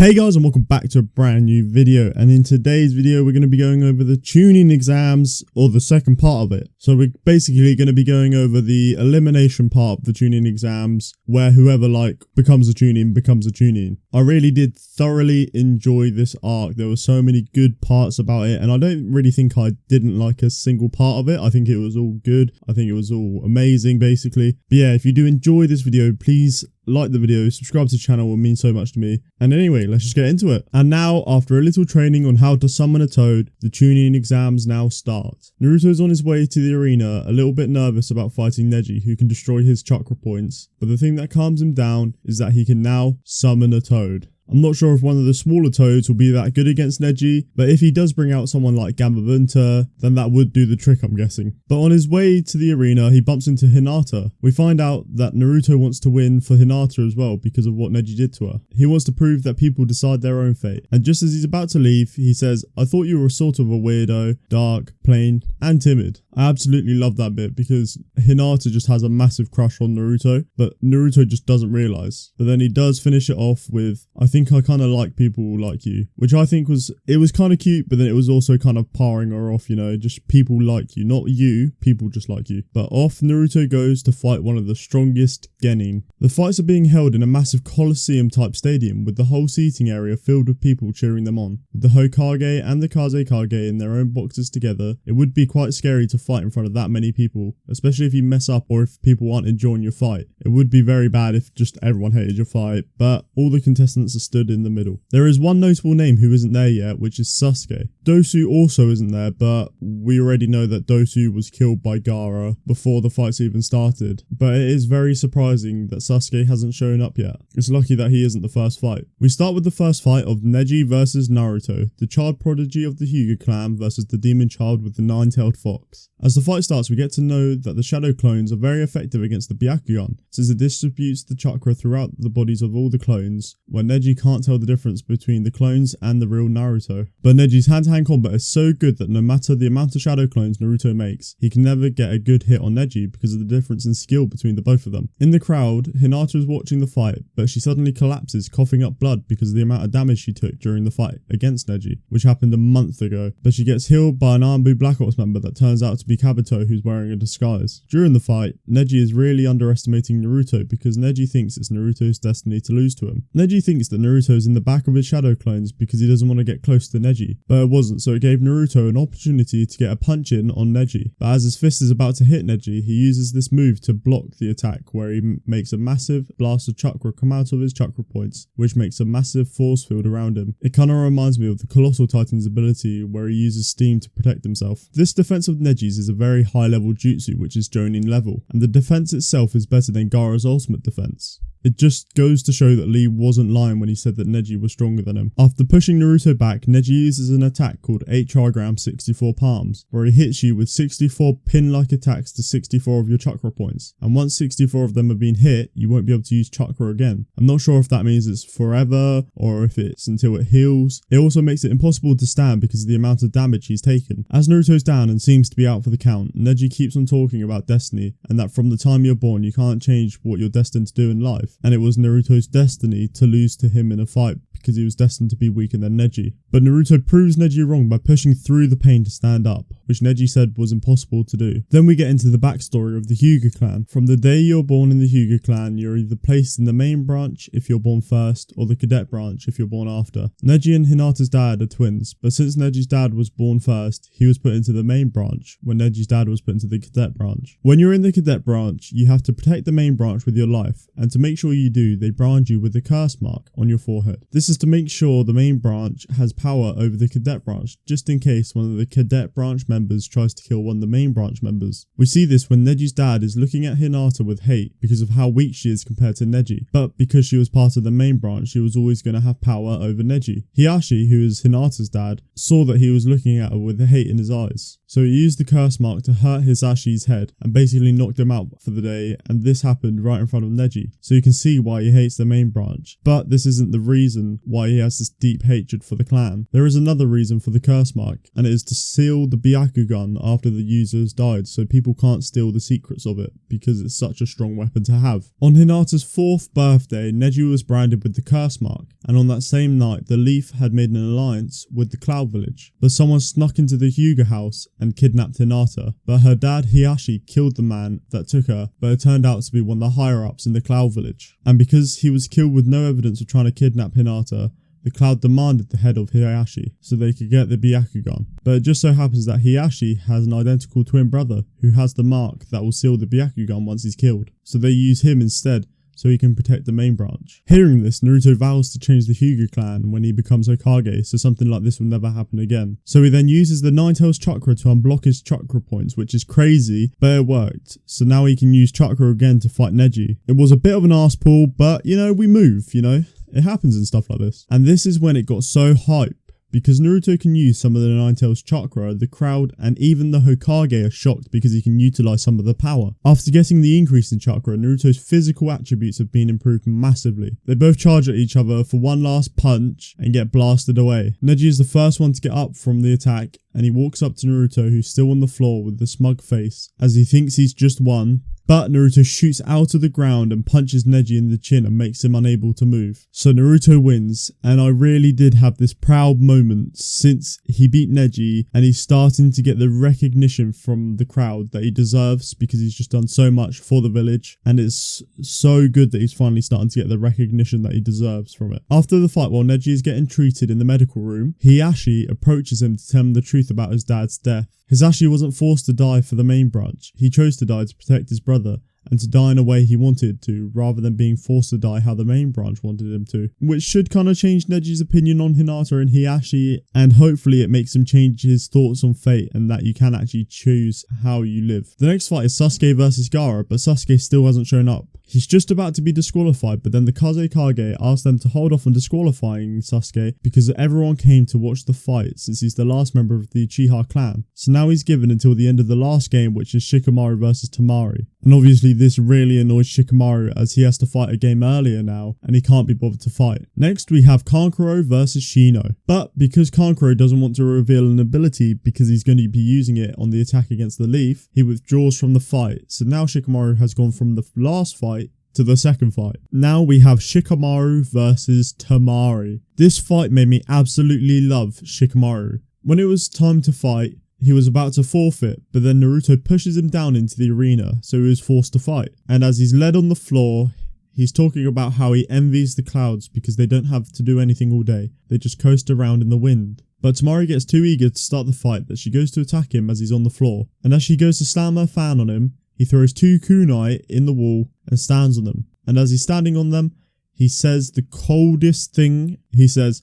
Hey guys, and welcome back to a brand new video, and in today's video we're going to be going over the tuning exams, or the second part of it. So we're basically going to be going over the elimination part of the tuning exams, where whoever becomes a tuning. I really did thoroughly enjoy this arc. There were so many good parts about it, and I don't really think I didn't like a single part of it. I think it was all good. I think it was all amazing basically. But yeah, if you do enjoy this video, please like the video, subscribe to the channel, it would mean so much to me. And anyway, let's just get into it. And now, after a little training on how to summon a toad, the tuning exams now start. Naruto's on his way to the arena, a little bit nervous about fighting Neji, who can destroy his chakra points. But the thing that calms him down is that he can now summon a toad. I'm not sure if one of the smaller toads will be that good against Neji, but if he does bring out someone like Gamabunta, then that would do the trick, I'm guessing. But on his way to the arena, he bumps into Hinata. We find out that Naruto wants to win for Hinata as well because of what Neji did to her. He wants to prove that people decide their own fate. And just as he's about to leave, he says, "I thought you were sort of a weirdo, dark, plain, and timid." I absolutely love that bit because Hinata just has a massive crush on Naruto, but Naruto just doesn't realise. But then he does finish it off with, "I think I kind of like people like you," which I think was kind of cute, but then it was also kind of parring her off, just people like you, not you, people just like you. But off Naruto goes to fight one of the strongest genin. The fights are being held in a massive Colosseum type stadium with the whole seating area filled with people cheering them on. With the Hokage and the Kazekage in their own boxes together, it would be quite scary to fight in front of that many people, especially if you mess up or if people aren't enjoying your fight. It would be very bad if just everyone hated your fight, but all the contestants are stood in the middle. There is one notable name who isn't there yet, which is Sasuke. Dosu also isn't there, but we already know that Dosu was killed by Gaara before the fights even started. But it is very surprising that Sasuke hasn't shown up yet. It's lucky that he isn't the first fight. We start with the first fight of Neji versus Naruto, the child prodigy of the Hyuga clan versus the demon child with the nine-tailed fox. As the fight starts, we get to know that the shadow clones are very effective against the Byakugan, since it distributes the chakra throughout the bodies of all the clones, where Neji can't tell the difference between the clones and the real Naruto. But Neji's hand-to-hand combat is so good that no matter the amount of shadow clones Naruto makes, he can never get a good hit on Neji because of the difference in skill between the both of them. In the crowd, Hinata is watching the fight, but she suddenly collapses, coughing up blood because of the amount of damage she took during the fight against Neji, which happened a month ago. But she gets healed by an Anbu Black Ops member that turns out to be Kabuto, who's wearing a disguise. During the fight, Neji is really underestimating Naruto because Neji thinks it's Naruto's destiny to lose to him. Neji thinks that Naruto is in the back of his shadow clones because he doesn't want to get close to Neji, but it wasn't, so it gave Naruto an opportunity to get a punch in on Neji. But as his fist is about to hit Neji, he uses this move to block the attack, where he makes a massive blast of chakra come out of his chakra points, which makes a massive force field around him. It kinda reminds me of the Colossal Titan's ability, where he uses steam to protect himself. This defense of Neji's is a very high level jutsu, which is Jonin level, and the defense itself is better than Gaara's ultimate defense. It just goes to show that Lee wasn't lying when he said that Neji was stronger than him. After pushing Naruto back, Neji uses an attack called 8 trigram 64 palms, where he hits you with 64 pin-like attacks to 64 of your chakra points. And once 64 of them have been hit, you won't be able to use chakra again. I'm not sure if that means it's forever or if it's until it heals. It also makes it impossible to stand because of the amount of damage he's taken. As Naruto's down and seems to be out for the count, Neji keeps on talking about destiny and that from the time you're born you can't change what you're destined to do in life. And it was Naruto's destiny to lose to him in a fight because he was destined to be weaker than Neji. But Naruto proves Neji wrong by pushing through the pain to stand up, which Neji said was impossible to do. Then we get into the backstory of the Hyuga clan. From the day you're born in the Hyuga clan, you're either placed in the main branch if you're born first, or the cadet branch if you're born after. Neji and Hinata's dad are twins, but since Neji's dad was born first, he was put into the main branch when Neji's dad was put into the cadet branch. When you're in the cadet branch, you have to protect the main branch with your life, and to make sure you do, they brand you with a curse mark on your forehead. This is to make sure the main branch has power over the cadet branch, just in case one of the cadet branch members tries to kill one of the main branch members. We see this when Neji's dad is looking at Hinata with hate because of how weak she is compared to Neji, but because she was part of the main branch, she was always going to have power over Neji. Hiyashi, who is Hinata's dad, saw that he was looking at her with hate in his eyes, So he used the curse mark to hurt Hisashi's head and basically knocked him out for the day, and this happened right in front of Neji. So you can see why he hates the main branch. But this isn't the reason why he has this deep hatred for the clan. There is another reason for the curse mark, and it is to seal the Byakugan after the user has died, so people can't steal the secrets of it, because it's such a strong weapon to have. On Hinata's 4th birthday, Neji was branded with the curse mark, and on that same night, the Leaf had made an alliance with the Cloud Village. But someone snuck into the Hyuga house and kidnapped Hinata, but her dad Hiashi killed the man that took her, but it turned out to be one of the higher-ups in the Cloud Village. And because he was killed with no evidence of trying to kidnap Hinata, the Cloud demanded the head of Hiashi so they could get the Byakugan. But it just so happens that Hiashi has an identical twin brother who has the mark that will seal the Byakugan once he's killed. So they use him instead so he can protect the main branch. Hearing this, Naruto vows to change the Hyuga clan when he becomes Hokage, so something like this will never happen again. So he then uses the Nine-Tails chakra to unblock his chakra points, which is crazy, but it worked. So now he can use chakra again to fight Neji. It was a bit of an arse pull, but we move, It happens and stuff like this. And this is when it got so hype. Because Naruto can use some of the Nine-Tails chakra, the crowd and even the Hokage are shocked because he can utilise some of the power. After getting the increase in chakra, Naruto's physical attributes have been improved massively. They both charge at each other for one last punch and get blasted away. Neji is the first one to get up from the attack, and he walks up to Naruto, who's still on the floor with a smug face, as he thinks he's just won. But Naruto shoots out of the ground and punches Neji in the chin and makes him unable to move. So Naruto wins, and I really did have this proud moment since he beat Neji and he's starting to get the recognition from the crowd that he deserves because he's just done so much for the village, and it's so good that he's finally starting to get the recognition that he deserves from it. After the fight, while Neji is getting treated in the medical room, Hiashi approaches him to tell him the truth about his dad's death. Hisashi wasn't forced to die for the main branch. He chose to die to protect his brother and to die in a way he wanted to, rather than being forced to die how the main branch wanted him to. Which should kind of change Neji's opinion on Hinata and Hiashi, and hopefully it makes him change his thoughts on fate and that you can actually choose how you live. The next fight is Sasuke versus Gaara, but Sasuke still hasn't shown up. He's just about to be disqualified, but then the Kazekage asked them to hold off on disqualifying Sasuke because everyone came to watch the fight since he's the last member of the Uchiha clan. So now he's given until the end of the last game, which is Shikamaru versus Temari. And obviously this really annoys Shikamaru as he has to fight a game earlier now and he can't be bothered to fight. Next we have Kankuro versus Shino. But because Kankuro doesn't want to reveal an ability because he's going to be using it on the attack against the Leaf, he withdraws from the fight. So now Shikamaru has gone from the last fight to the second fight. Now we have Shikamaru versus Temari. This fight made me absolutely love Shikamaru. When it was time to fight, he was about to forfeit, but then Naruto pushes him down into the arena, so he was forced to fight. And as he's led on the floor, he's talking about how he envies the clouds because they don't have to do anything all day. They just coast around in the wind. But Temari gets too eager to start the fight that she goes to attack him as he's on the floor. And as she goes to slam her fan on him, he throws 2 kunai in the wall and stands on them. And as he's standing on them, he says the coldest thing. He says,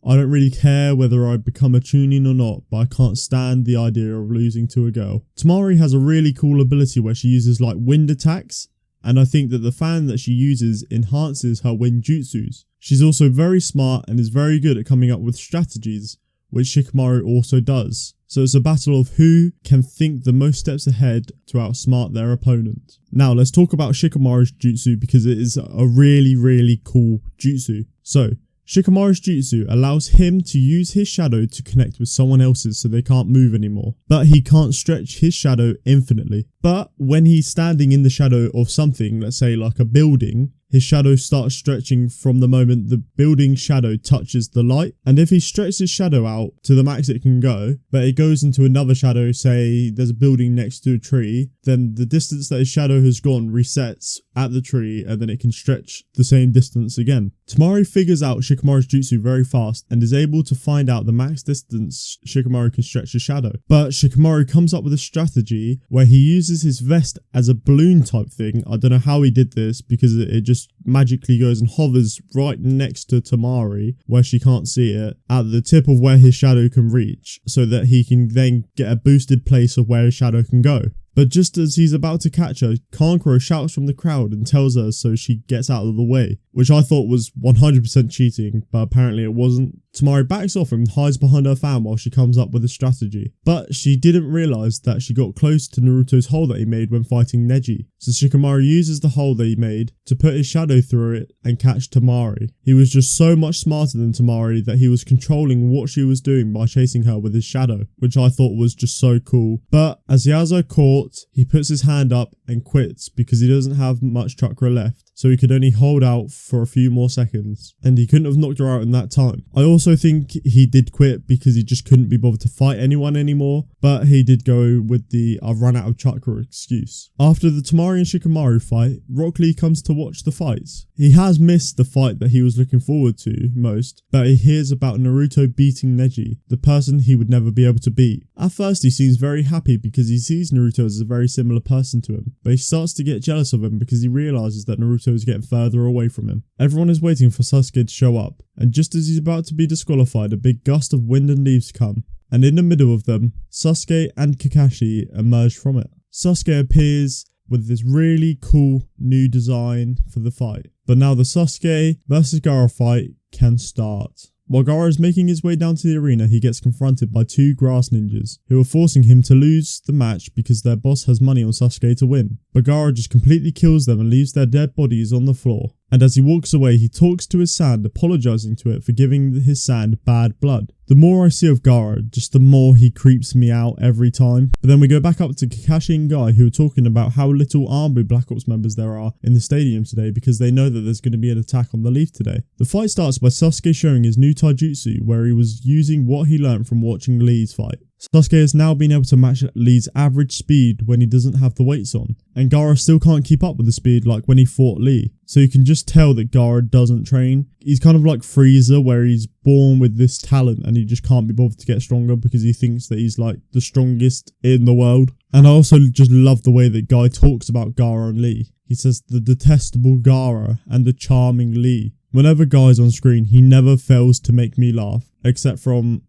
"I don't really care whether I become a Chunin or not, but I can't stand the idea of losing to a girl." Temari has a really cool ability where she uses like wind attacks, and I think that the fan that she uses enhances her wind jutsus. She's also very smart and is very good at coming up with strategies, which Shikamaru also does. So it's a battle of who can think the most steps ahead to outsmart their opponent. Now let's talk about Shikamaru's jutsu because it is a really cool jutsu. So Shikamaru's jutsu allows him to use his shadow to connect with someone else's so they can't move anymore. But he can't stretch his shadow infinitely. But when he's standing in the shadow of something, let's say like a building, his shadow starts stretching from the moment the building shadow touches the light. And if he stretches his shadow out to the max it can go, but it goes into another shadow, say there's a building next to a tree, then the distance that his shadow has gone resets at the tree and then it can stretch the same distance again. Temari figures out Shikamaru's jutsu very fast and is able to find out the max distance Shikamaru can stretch his shadow. But Shikamaru comes up with a strategy where he uses his vest as a balloon type thing. I don't know how he did this because it just magically goes and hovers right next to Temari where she can't see it at the tip of where his shadow can reach so that he can then get a boosted place of where his shadow can go. But just as he's about to catch her, Kankuro shouts from the crowd and tells her so she gets out of the way, which I thought was 100% cheating, but apparently it wasn't. Tamari backs off and hides behind her fan while she comes up with a strategy. But she didn't realise that she got close to Naruto's hole that he made when fighting Neji. So Shikamaru uses the hole that he made to put his shadow through it and catch Tamari. He was just so much smarter than Tamari that he was controlling what she was doing by chasing her with his shadow, which I thought was just so cool. But as he has her caught, he puts his hand up and quits because he doesn't have much chakra left. So he could only hold out for a few more seconds, and he couldn't have knocked her out in that time. I also think he did quit because he just couldn't be bothered to fight anyone anymore, but he did go with the "I've run out of chakra" excuse. After the Tamari and Shikamaru fight, Rock Lee comes to watch the fights. He has missed the fight that he was looking forward to most, but he hears about Naruto beating Neji, the person he would never be able to beat. At first he seems very happy because he sees Naruto as a very similar person to him, but he starts to get jealous of him because he realises that Naruto is getting further away from him. Everyone is waiting for Sasuke to show up, and just as he's about to be disqualified, a big gust of wind and leaves come, and in the middle of them, Sasuke and Kakashi emerge from it. Sasuke appears with this really cool new design for the fight, but now the Sasuke vs Gaara fight can start. While Gaara is making his way down to the arena, he gets confronted by two grass ninjas, who are forcing him to lose the match because their boss has money on Sasuke to win. But Gaara just completely kills them and leaves their dead bodies on the floor. And as he walks away, he talks to his sand, apologising to it for giving his sand bad blood. The more I see of Gaara, just the more he creeps me out every time. But then we go back up to Kakashi and Guy, who are talking about how little armed Black Ops members there are in the stadium today because they know that there's going to be an attack on the Leaf today. The fight starts by Sasuke showing his new taijutsu, where he was using what he learnt from watching Lee's fight. Sasuke has now been able to match Lee's average speed when he doesn't have the weights on, and Gaara still can't keep up with the speed like when he fought Lee. So you can just tell that Gaara doesn't train. He's kind of like Frieza, where he's born with this talent and he just can't be bothered to get stronger because he thinks that he's like the strongest in the world. And I also just love the way that Guy talks about Gaara and Lee. He says the detestable Gaara and the charming Lee. Whenever Guy's on screen, he never fails to make me laugh, except from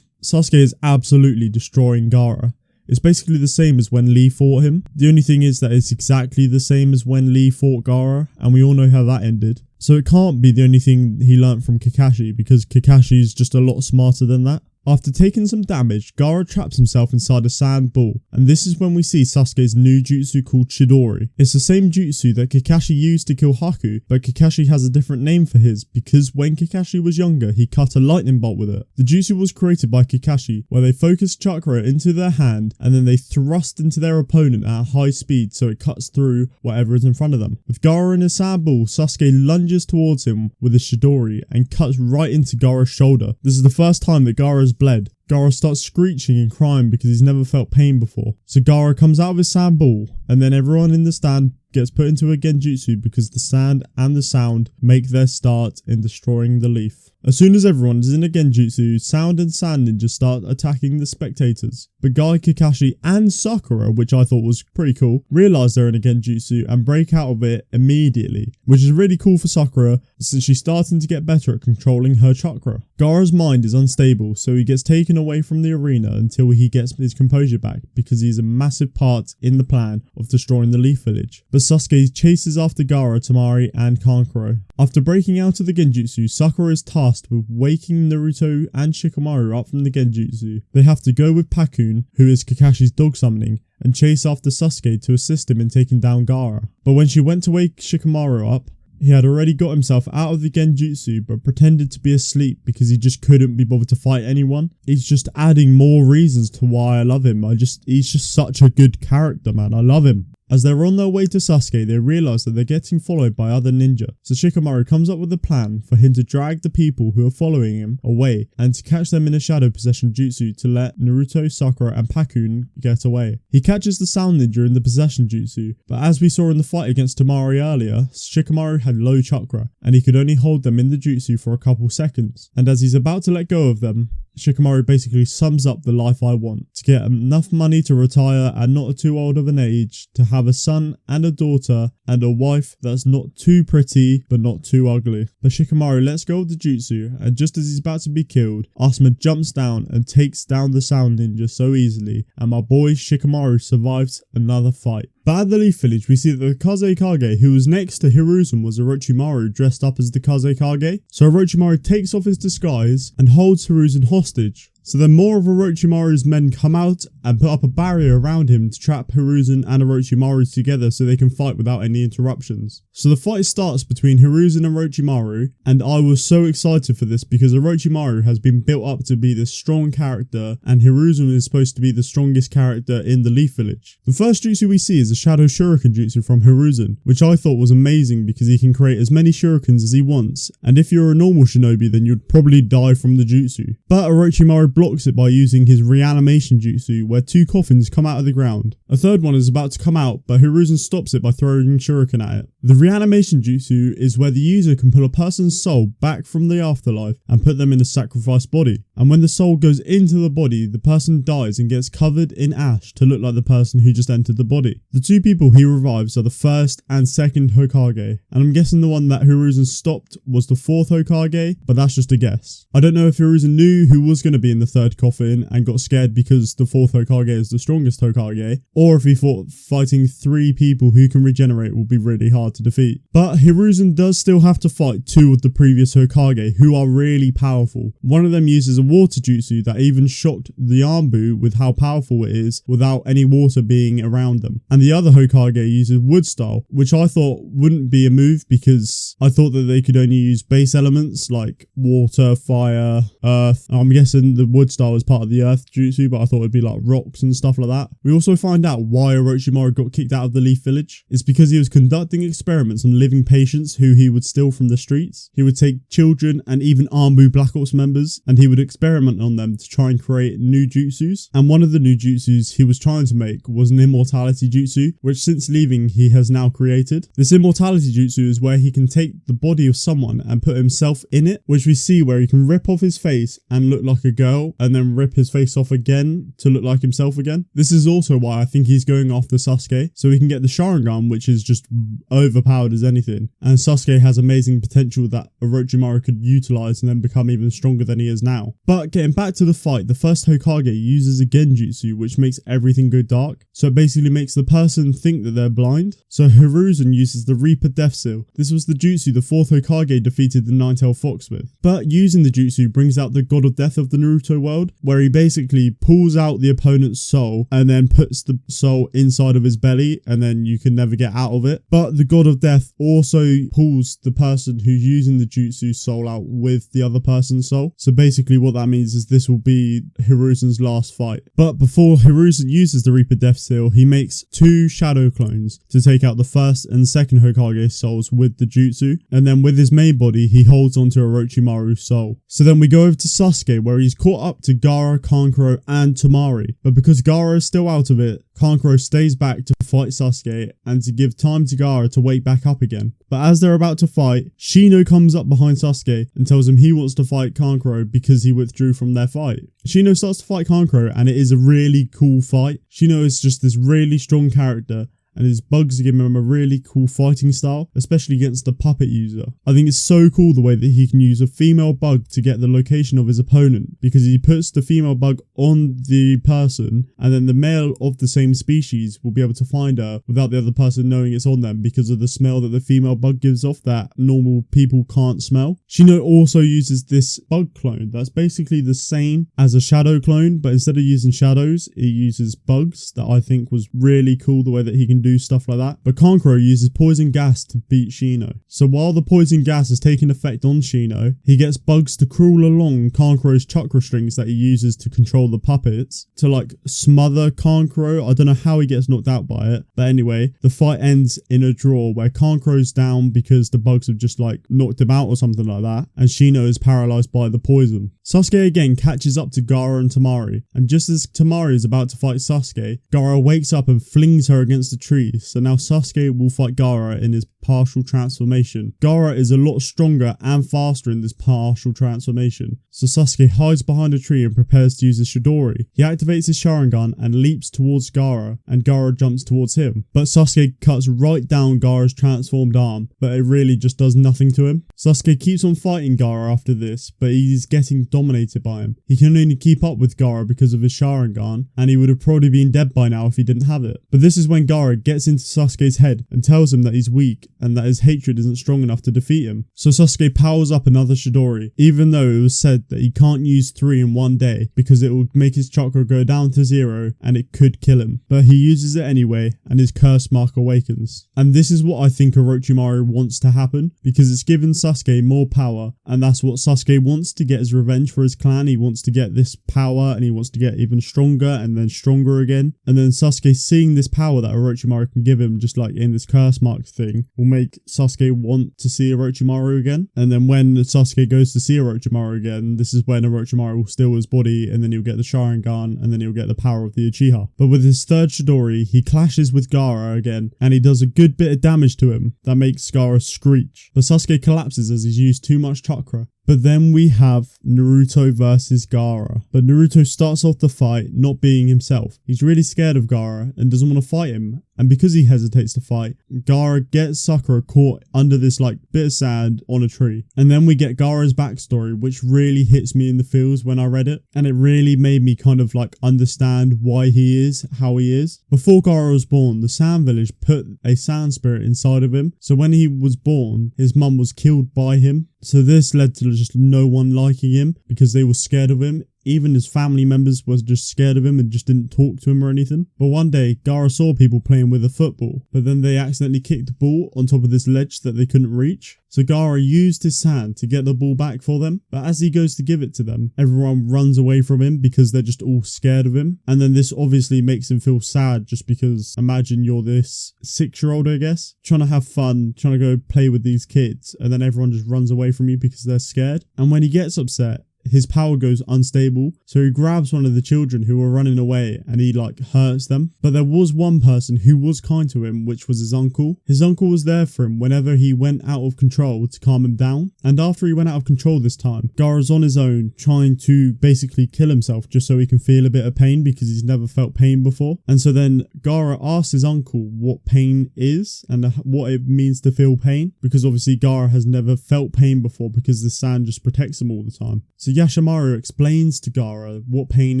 Sasuke is absolutely destroying Gaara. It's basically the same as when Lee fought him. The only thing is that it's exactly the same as when Lee fought Gaara, and we all know how that ended. So it can't be the only thing he learnt from Kakashi, because Kakashi is just a lot smarter than that. After taking some damage, Gaara traps himself inside a sand ball, and this is when we see Sasuke's new jutsu called Chidori. It's the same jutsu that Kakashi used to kill Haku, but Kakashi has a different name for his because when Kakashi was younger, he cut a lightning bolt with it. The jutsu was created by Kakashi, where they focus chakra into their hand and then they thrust into their opponent at high speed so it cuts through whatever is in front of them. With Gaara in his sand ball, Sasuke lunges towards him with a Chidori and cuts right into Gaara's shoulder. This is the first time that Gaara has bled. Gaara starts screeching and crying because he's never felt pain before. So Gaara comes out of his sand ball, and then everyone in the stand gets put into a genjutsu because the sand and the sound make their start in destroying the Leaf. As soon as everyone is in a genjutsu, Sound and Sand Ninja start attacking the spectators. But Guy, Kakashi and Sakura, which I thought was pretty cool, realise they're in a genjutsu and break out of it immediately, which is really cool for Sakura since she's starting to get better at controlling her chakra. Gaara's mind is unstable, so he gets taken away from the arena until he gets his composure back because he's a massive part in the plan of destroying the Leaf Village. But Sasuke chases after Gaara, Tamari and Kankuro. After breaking out of the genjutsu, Sakura is tasked with waking Naruto and Shikamaru up from the genjutsu. They have to go with Pakun, who is Kakashi's dog summoning, and chase after Sasuke to assist him in taking down Gaara. But when she went to wake Shikamaru up, he had already got himself out of the genjutsu but pretended to be asleep because he just couldn't be bothered to fight anyone. He's just adding more reasons to why I love him. He's just such a good character, man. I love him. As they're on their way to Sasuke, they realise that they're getting followed by other ninja. So Shikamaru comes up with a plan for him to drag the people who are following him away and to catch them in a shadow possession jutsu to let Naruto, Sakura and Pakun get away. He catches the Sound Ninja in the possession jutsu, but as we saw in the fight against Tamari earlier, Shikamaru had low chakra and he could only hold them in the jutsu for a couple seconds. And as he's about to let go of them, Shikamaru basically sums up the life I want: to get enough money to retire at not too old of an age, to have a son and a daughter, and a wife that's not too pretty but not too ugly. But Shikamaru lets go of the jutsu, and just as he's about to be killed, Asuma jumps down and takes down the Sound Ninja so easily, and my boy Shikamaru survives another fight. But at the Leaf Village, we see that the Kaze Kage who was next to Hiruzen was Orochimaru dressed up as the Kaze Kage. So Orochimaru takes off his disguise and holds Hiruzen hostage. So then more of Orochimaru's men come out and put up a barrier around him to trap Hiruzen and Orochimaru together so they can fight without any interruptions. So the fight starts between Hiruzen and Orochimaru, and I was so excited for this because Orochimaru has been built up to be this strong character and Hiruzen is supposed to be the strongest character in the Leaf Village. The first jutsu we see is a Shadow Shuriken jutsu from Hiruzen, which I thought was amazing because he can create as many shurikens as he wants, and if you're a normal shinobi then you'd probably die from the jutsu. But Orochimaru blocks it by using his reanimation jutsu where two coffins come out of the ground. A third one is about to come out, but Hiruzen stops it by throwing shuriken at it. The reanimation jutsu is where the user can pull a person's soul back from the afterlife and put them in a sacrificed body. And when the soul goes into the body, the person dies and gets covered in ash to look like the person who just entered the body. The two people he revives are the first and second Hokage, and I'm guessing the one that Hiruzen stopped was the fourth Hokage, but that's just a guess. I don't know if Hiruzen knew who was going to be in the third coffin and got scared because the fourth Hokage is the strongest Hokage, or if he thought fighting three people who can regenerate will be really hard to defeat. But Hiruzen does still have to fight two of the previous Hokage who are really powerful. One of them uses a water jutsu that even shocked the Anbu with how powerful it is without any water being around them. And the other Hokage uses wood style, which I thought wouldn't be a move because I thought that they could only use base elements like water, fire, earth. I'm guessing the wood style is part of the earth jutsu, but I thought it'd be like rocks and stuff like that. We also find out why Orochimaru got kicked out of the Leaf Village. It's because he was conducting experiments on living patients who he would steal from the streets. He would take children and even Anbu Black Ops members and he would experiment on them to try and create new jutsus. And one of the new jutsus he was trying to make was an immortality jutsu, which since leaving he has now created. This immortality jutsu is where he can take the body of someone and put himself in it, which we see where he can rip off his face and look like a girl and then rip his face off again to look like himself again. This is also why I think he's going after Sasuke, so we can get the Sharingan, which is just overpowered as anything, and Sasuke has amazing potential that Orochimaru could utilize and then become even stronger than he is now. But getting back to the fight, the first Hokage uses a genjutsu which makes everything go dark, so it basically makes the person think that they're blind. So Hiruzen uses the Reaper Death Seal. This was the jutsu the fourth Hokage defeated the Nine-Tailed Fox with. But using the jutsu brings out the God of Death of the Naruto world, where he basically pulls out the opponent's soul and then puts the soul inside of his belly and then you can never get out of it. But the God of Death also pulls the person who's using the jutsu soul out with the other person's soul. So basically what that means is this will be Hiruzen's last fight. But before Hiruzen uses the Reaper Death Seal, he makes two shadow clones to take out the first and second Hokage souls with the jutsu, and then with his main body he holds onto Orochimaru's soul. So then we go over to Sasuke where he's caught up to Gaara, Kankuro and Temari, but because Gaara is still out of it, Kankuro stays back to fight Sasuke and to give time to Gaara to wake back up again. But as they're about to fight, Shino comes up behind Sasuke and tells him he wants to fight Kankuro because he withdrew from their fight. Shino starts to fight Kankuro and it is a really cool fight. Shino is just this really strong character and his bugs give him a really cool fighting style, especially against the puppet user. I think it's so cool the way that he can use a female bug to get the location of his opponent, because he puts the female bug on the person and then the male of the same species will be able to find her without the other person knowing it's on them because of the smell that the female bug gives off that normal people can't smell. Shino also uses this bug clone that's basically the same as a shadow clone, but instead of using shadows, it uses bugs that I think was really cool the way that he can do stuff like that. But Kankuro uses poison gas to beat Shino. So while the poison gas is taking effect on Shino, he gets bugs to crawl along Kankuro's chakra strings that he uses to control the puppets to like smother Kankuro. I don't know how he gets knocked out by it, but anyway, the fight ends in a draw where Kankuro's down because the bugs have just like knocked him out or something like that, and Shino is paralyzed by the poison. Sasuke again catches up to Gaara and Temari, and just as Temari is about to fight Sasuke, Gaara wakes up and flings her against the tree. So now Sasuke will fight Gaara in his partial transformation. Gaara is a lot stronger and faster in this partial transformation, so Sasuke hides behind a tree and prepares to use his Chidori. He activates his Sharingan and leaps towards Gaara, and Gaara jumps towards him. But Sasuke cuts right down Gaara's transformed arm, but it really just does nothing to him. Sasuke keeps on fighting Gaara after this, but he's getting dominated by him. He can only keep up with Gaara because of his Sharingan, and he would have probably been dead by now if he didn't have it. But this is when Gaara Gaara gets into Sasuke's head and tells him that he's weak and that his hatred isn't strong enough to defeat him. So Sasuke powers up another Chidori, even though it was said that he can't use 3 in one day because it will make his chakra go down to 0 and it could kill him. But he uses it anyway and his curse mark awakens. And this is what I think Orochimaru wants to happen, because it's given Sasuke more power, and that's what Sasuke wants to get his revenge for his clan. He wants to get this power and he wants to get even stronger and then stronger again. And then Sasuke seeing this power that Orochimaru can give him, just like in this curse mark thing, will make Sasuke want to see Orochimaru again. And then when Sasuke goes to see Orochimaru again, this is when Orochimaru will steal his body, and then he'll get the Sharingan, and then he'll get the power of the Uchiha. But with his third Chidori, he clashes with Gaara again, and he does a good bit of damage to him that makes Gaara screech. But Sasuke collapses as he's used too much chakra. But then we have Naruto versus Gaara. But Naruto starts off the fight not being himself. He's really scared of Gaara and doesn't want to fight him. And because he hesitates to fight, Gaara gets Sakura caught under this like bit of sand on a tree. And then we get Gaara's backstory, which really hits me in the feels when I read it. And it really made me kind of like understand why he is how he is. Before Gaara was born, the Sand Village put a sand spirit inside of him. So when he was born, his mum was killed by him. So this led to just no one liking him because they were scared of him. Even his family members were just scared of him and just didn't talk to him or anything. But one day, Gaara saw people playing with a football, but then they accidentally kicked the ball on top of this ledge that they couldn't reach. So Gaara used his sand to get the ball back for them, but as he goes to give it to them, everyone runs away from him because they're just all scared of him. And then this obviously makes him feel sad, just because imagine you're this 6-year-old, I guess, trying to have fun, trying to go play with these kids, and then everyone just runs away from you because they're scared. And when he gets upset, his power goes unstable, so he grabs one of the children who were running away and he like hurts them. But there was one person who was kind to him, which was his uncle. His uncle was there for him whenever he went out of control to calm him down. And after he went out of control this time, Gaara's on his own trying to basically kill himself just so he can feel a bit of pain because he's never felt pain before. And so then Gaara asks his uncle what pain is and what it means to feel pain, because obviously Gaara has never felt pain before because the sand just protects him all the time. So Yashimaru explains to Gaara what pain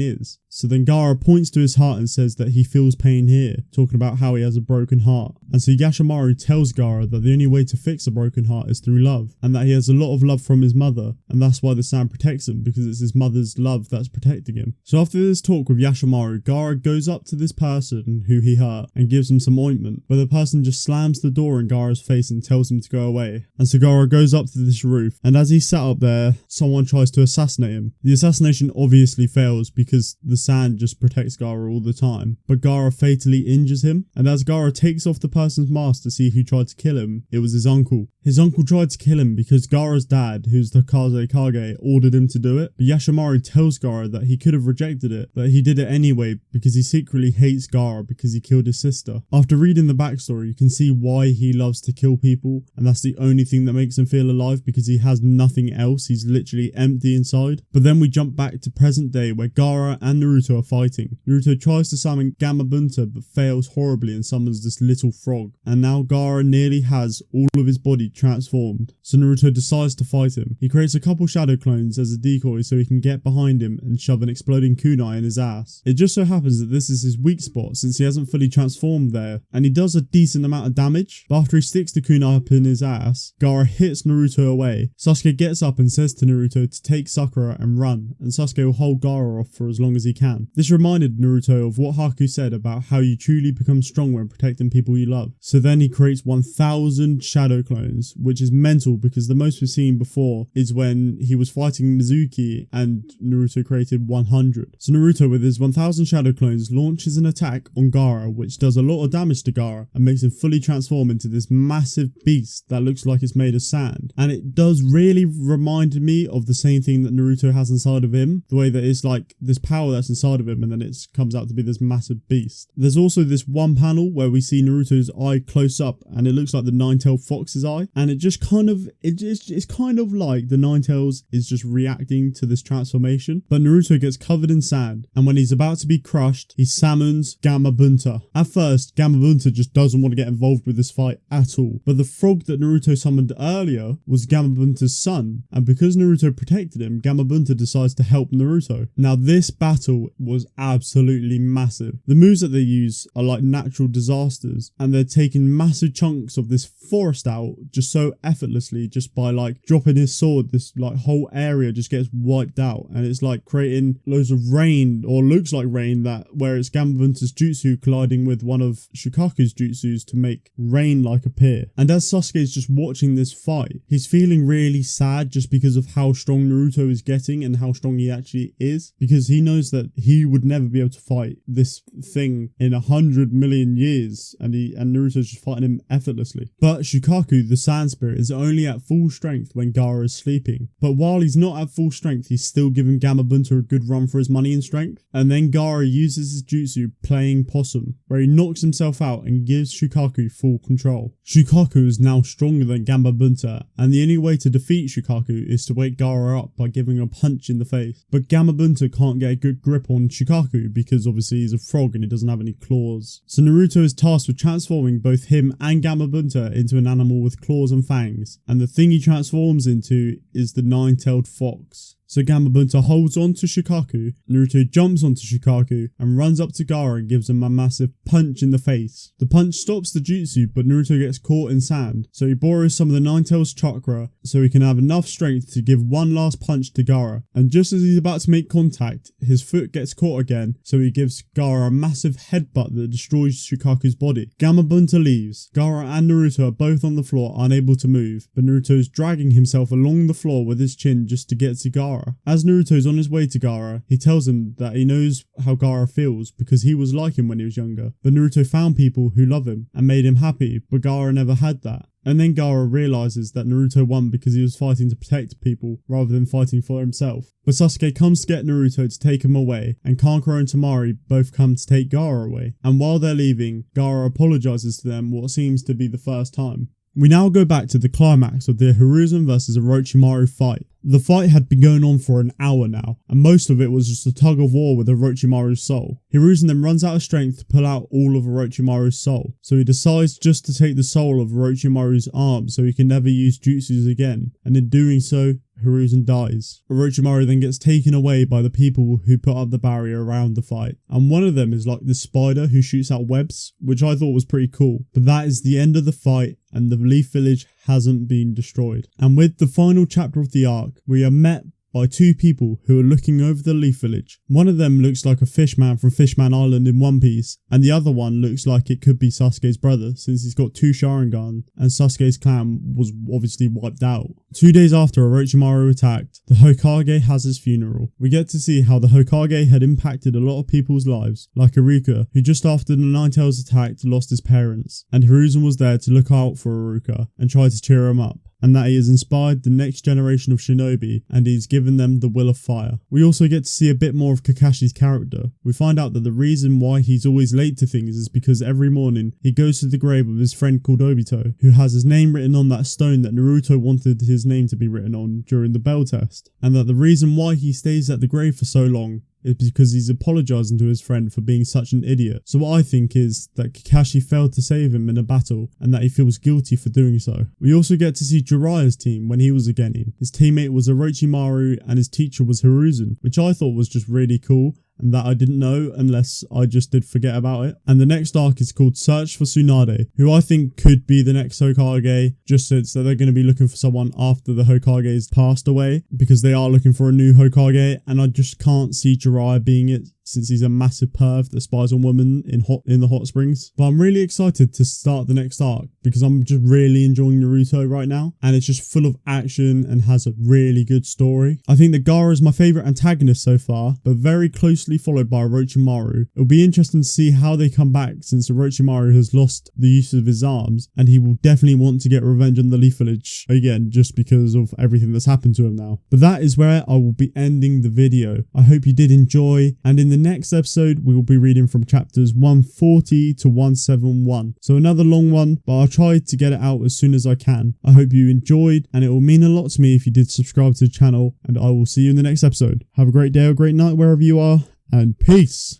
is. So then Gaara points to his heart and says that he feels pain here, talking about how he has a broken heart. And so Yashimaru tells Gaara that the only way to fix a broken heart is through love, and that he has a lot of love from his mother, and that's why the sand protects him, because it's his mother's love that's protecting him. So after this talk with Yashimaru, Gaara goes up to this person who he hurt and gives him some ointment, but the person just slams the door in Gaara's face and tells him to go away. And so Gaara goes up to this roof, and as he's sat up there, someone tries to assassinate him. The assassination obviously fails because the sand just protects Gaara all the time, but Gaara fatally injures him, and as Gaara takes off the person's mask to see who tried to kill him, it was his uncle. His uncle tried to kill him because Gaara's dad, who's the Kage, ordered him to do it, but Yashimaru tells Gaara that he could have rejected it, but he did it anyway because he secretly hates Gaara because he killed his sister. After reading the backstory, you can see why he loves to kill people, and that's the only thing that makes him feel alive, because he has nothing else. He's literally empty inside. But then we jump back to present day where Gaara and Naruto are fighting. Naruto tries to summon Gamabunta but fails horribly and summons this little frog, and now Gaara nearly has all of his body transformed. So Naruto decides to fight him. He creates a couple shadow clones as a decoy so he can get behind him and shove an exploding kunai in his ass. It just so happens that this is his weak spot since he hasn't fully transformed there, and he does a decent amount of damage. But after he sticks the kunai up in his ass, Gaara hits Naruto away. Sasuke gets up and says to Naruto to take Sakura and run, and Sasuke will hold Gaara off for as long as he can. This reminded Naruto of what Haku said about how you truly become strong when protecting people you love. So then he creates 1000 shadow clones, which is mental because the most we've seen before is when he was fighting Mizuki and Naruto created 100. So Naruto with his 1000 shadow clones launches an attack on Gaara, which does a lot of damage to Gaara and makes him fully transform into this massive beast that looks like it's made of sand. And it does really remind me of the same thing that Naruto has inside of him, the way that it's like this power that's inside of him and then it comes out to be this massive beast. There's also this one panel where we see Naruto's eye close up and it looks like the nine-tailed fox's eye, and it's kind of like the Ninetales is just reacting to this transformation. But Naruto gets covered in sand, and when he's about to be crushed, he summons Gamabunta. At first, Gamabunta just doesn't want to get involved with this fight at all, but the frog that Naruto summoned earlier was Gamabunta's son, and because Naruto protected him, Gamabunta decides to help Naruto. Now this battle was absolutely massive. The moves that they use are like natural disasters, and they're taking massive chunks of this forest out just so effortlessly, just by like dropping his sword. This like whole area just gets wiped out, and it's like creating loads of rain, or looks like rain, that where it's Gamabunta's jutsu colliding with one of Shukaku's jutsus to make rain like appear. And as Sasuke is just watching this fight, he's feeling really sad just because of how strong Naruto is getting and how strong he actually is, because he knows that he would never be able to fight this thing in 100 million years, and Naruto's just fighting him effortlessly. But Shukaku, the sand spirit, is only at full strength when Gaara is sleeping. But while he's not at full strength, he's still giving Gamabunta a good run for his money in strength. And then Gaara uses his jutsu playing possum, where he knocks himself out and gives Shukaku full control. Shukaku is now stronger than Gamabunta, and the only way to defeat Shukaku is to wake Gaara up by giving a punch in the face. But Gamabunta can't get a good grip on Shukaku because obviously he's a frog and he doesn't have any claws. So Naruto is tasked with transforming both him and Gamabunta into an animal with claws and fangs, and the thing he transforms into is the nine-tailed fox. So Gamabunta holds on to Shukaku, Naruto jumps onto Shukaku and runs up to Gaara and gives him a massive punch in the face. The punch stops the jutsu, but Naruto gets caught in sand, so he borrows some of the Nine-Tails chakra so he can have enough strength to give one last punch to Gaara. And just as he's about to make contact, his foot gets caught again, so he gives Gaara a massive headbutt that destroys Shukaku's body. Gamabunta leaves. Gaara and Naruto are both on the floor, unable to move, but Naruto is dragging himself along the floor with his chin just to get to Gaara. As Naruto's on his way to Gaara, he tells him that he knows how Gaara feels because he was like him when he was younger. But Naruto found people who love him and made him happy, but Gaara never had that. And then Gaara realises that Naruto won because he was fighting to protect people rather than fighting for himself. But Sasuke comes to get Naruto to take him away, and Kankuro and Temari both come to take Gaara away. And while they're leaving, Gaara apologises to them what seems to be the first time. We now go back to the climax of the Hiruzen vs Orochimaru fight. The fight had been going on for an hour now, and most of it was just a tug of war with Orochimaru's soul. Hiruzen then runs out of strength to pull out all of Orochimaru's soul, so he decides just to take the soul of Orochimaru's arm so he can never use jutsus again, and in doing so, Hiruzen dies. Orochimaru then gets taken away by the people who put up the barrier around the fight, and one of them is like this spider who shoots out webs, which I thought was pretty cool. But that is the end of the fight, and the Leaf Village hasn't been destroyed. And with the final chapter of the arc, we are met by two people who are looking over the Leaf Village. One of them looks like a fishman from Fishman Island in One Piece, and the other one looks like it could be Sasuke's brother, since he's got two Sharingan, and Sasuke's clan was obviously wiped out. 2 days after Orochimaru attacked, the Hokage has his funeral. We get to see how the Hokage had impacted a lot of people's lives, like Iruka, who just after the Nine-Tails attacked lost his parents, and Hiruzen was there to look out for Iruka and try to cheer him up, and that he has inspired the next generation of shinobi and he's given them the will of fire. We also get to see a bit more of Kakashi's character. We find out that the reason why he's always late to things is because every morning he goes to the grave of his friend called Obito, who has his name written on that stone that Naruto wanted his name to be written on during the bell test, and that the reason why he stays at the grave for so long is because he's apologising to his friend for being such an idiot. So what I think is that Kakashi failed to save him in a battle and that he feels guilty for doing so. We also get to see Jiraiya's team when he was a Genin. His teammate was Orochimaru and his teacher was Hiruzen, which I thought was just really cool, and that I didn't know unless I just did forget about it. And the next arc is called Search for Tsunade, who I think could be the next Hokage, just since that they're going to be looking for someone after the Hokage's passed away, because they are looking for a new Hokage, and I just can't see Jiraiya being it, since he's a massive perv that spies on women in the hot springs. But I'm really excited to start the next arc because I'm just really enjoying Naruto right now, and it's just full of action and has a really good story. I think that Gaara is my favourite antagonist so far, but very closely followed by Orochimaru. It'll be interesting to see how they come back, since Orochimaru has lost the use of his arms and he will definitely want to get revenge on the Leaf Village again, just because of everything that's happened to him now. But that is where I will be ending the video. I hope you did enjoy, and in the the next episode, we will be reading from chapters 140 to 171. So another long one, but I'll try to get it out as soon as I can. I hope you enjoyed, and it will mean a lot to me if you did subscribe to the channel, and I will see you in the next episode. Have a great day or great night wherever you are, and peace.